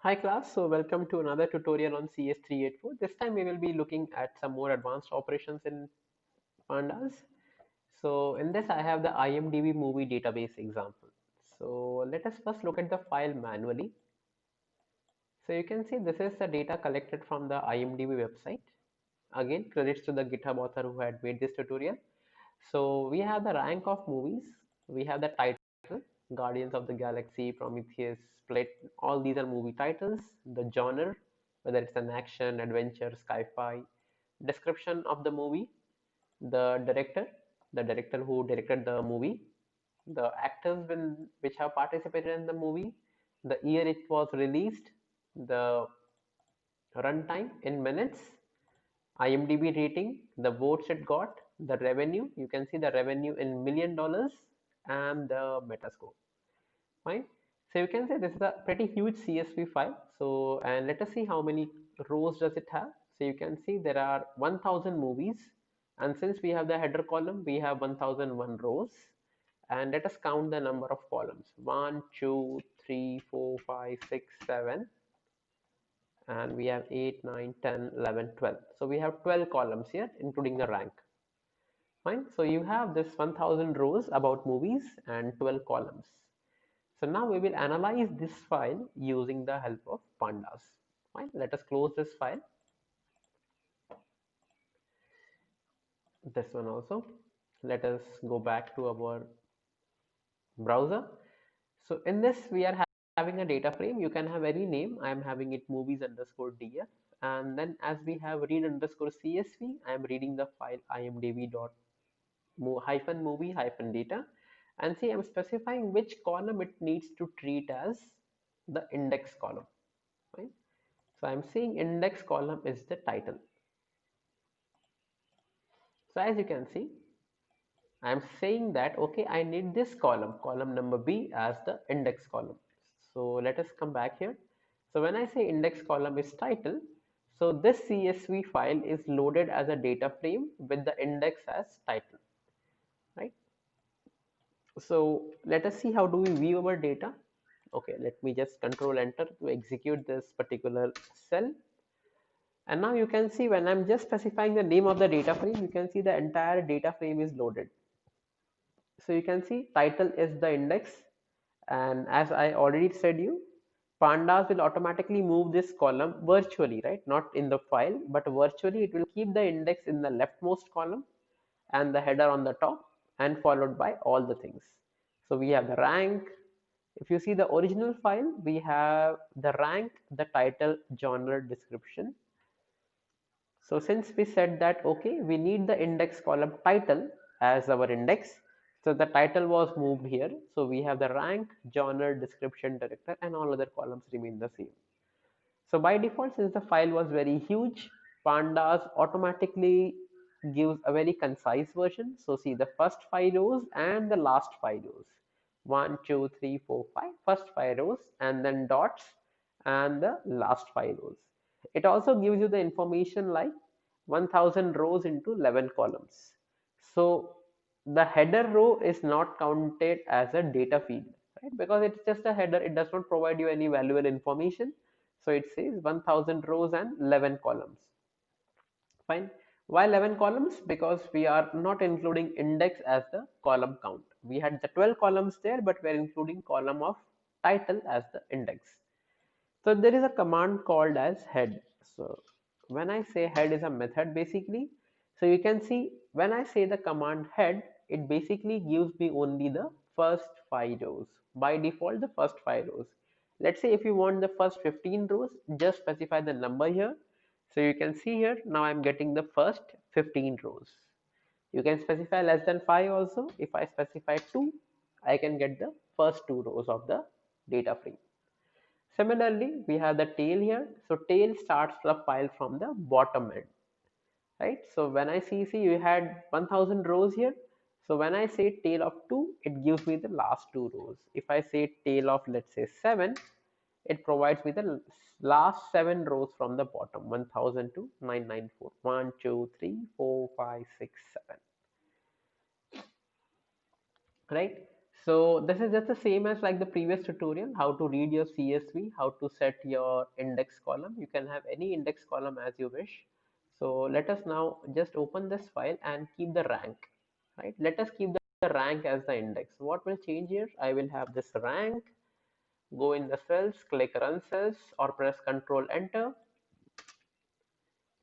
Hi class, so welcome to another tutorial on CS384. This time we will be looking at some more advanced operations in pandas. So in this I have the IMDb movie database example. So let us first look at the file manually. So you can see this is the data collected from the IMDb website. Again, credits to the GitHub author who had made this tutorial. So we have the rank of movies, we have the title, Guardians of the Galaxy, Prometheus, Split, all these are movie titles, the genre, whether it's an action, adventure, sci-fi, description of the movie, the director who directed the movie, the actors which have participated in the movie, the year it was released, the runtime in minutes, IMDb rating, the votes it got, the revenue. You can see the revenue in $1,000,000 and the Metascore. Fine. So you can say this is a pretty huge CSV file. So and let us see how many rows does it have. So you can see there are 1,000 movies, and since we have the header column, we have 1,001 rows. And let us count the number of columns: 1, 2, 3, 4, 5, 6, 7, and we have 8, 9, 10, 11, 12. So we have 12 columns here, including the rank. Fine. So you have this 1,000 rows about movies and 12 columns. So now we will analyze this file using the help of pandas. Fine. Let us close this file. This one also. Let us go back to our browser. So in this we are having a data frame. You can have any name. I am having it movies underscore df, and then as we have read underscore csv, I am reading the file imdb dot hyphen movie hyphen data, and see I'm specifying which column it needs to treat as the index column, right? So I'm saying index column is the title. So as you can see, I'm saying that okay, I need this column number B as the index column. So let us come back here. So when I say index column is title, so this CSV file is loaded as a data frame with the index as title, right? So let us see how do we view our data. Okay, let me just control enter to execute this particular cell. And now you can see when I'm just specifying the name of the data frame, you can see the entire data frame is loaded. So you can see title is the index, and as I already said you, pandas will automatically move this column virtually, right? Not in the file, but virtually it will keep the index in the leftmost column and the header on the top, and followed by all the things. So we have the rank. If you see the original file, we have the rank, the title, genre, description. So since we said that okay, we need the index column title as our index, so the title was moved here. So we have the rank, genre, description, director, and all other columns remain the same. So by default, since the file was very huge, pandas automatically gives a very concise version. So see the first 5 rows and the last 5 rows. 1, 2, 3, 4, 5. First 5 rows and then dots and the last 5 rows. It also gives you the information like 1,000 rows into 11 columns. So the header row is not counted as a data field, right? Because it's just a header. It does not provide you any valuable information. So it says 1,000 rows and 11 columns. Fine. Why 11 columns? Because we are not including index as the column count. We had the 12 columns there, but we are including column of title as the index. So there is a command called as head. So when I say head is a method basically, so you can see when I say the command head, it basically gives me only the first 5 rows. By default, the first 5 rows. Let's say if you want the first 15 rows, just specify the number here. So you can see here, now I'm getting the first 15 rows. You can specify less than 5 also. If I specify 2, I can get the first 2 rows of the data frame. Similarly, we have the tail here. So tail starts the file from the bottom end, right? So when I see you had 1,000 rows here. So when I say tail of 2, it gives me the last 2 rows. If I say tail of let's say 7, it provides me the last 7 rows from the bottom, 1,000 to 994. 1, 2, 3, 4, 5, 6, 7. Right? So this is just the same as like the previous tutorial, how to read your CSV, how to set your index column. You can have any index column as you wish. So let us now just open this file and keep the rank, right? Let us keep the rank as the index. What will change here? I will have this rank, go in the cells, click run cells or press Control Enter,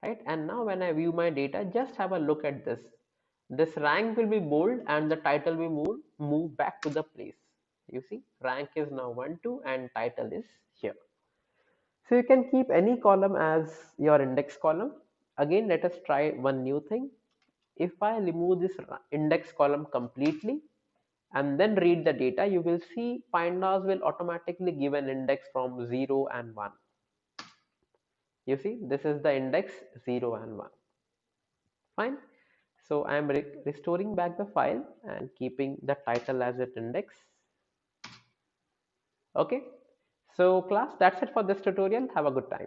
right? And now when I view my data, just have a look at this. This rank will be bold and the title will move back to the place. You see, rank is now 1, 2 and title is here. So you can keep any column as your index column. Again, let us try one new thing. If I remove this index column completely and then read the data, you will see pandas will automatically give an index from 0 and 1. You see, this is the index 0 and 1. Fine. So I am restoring back the file and keeping the title as its index. Okay. So class, that's it for this tutorial. Have a good time.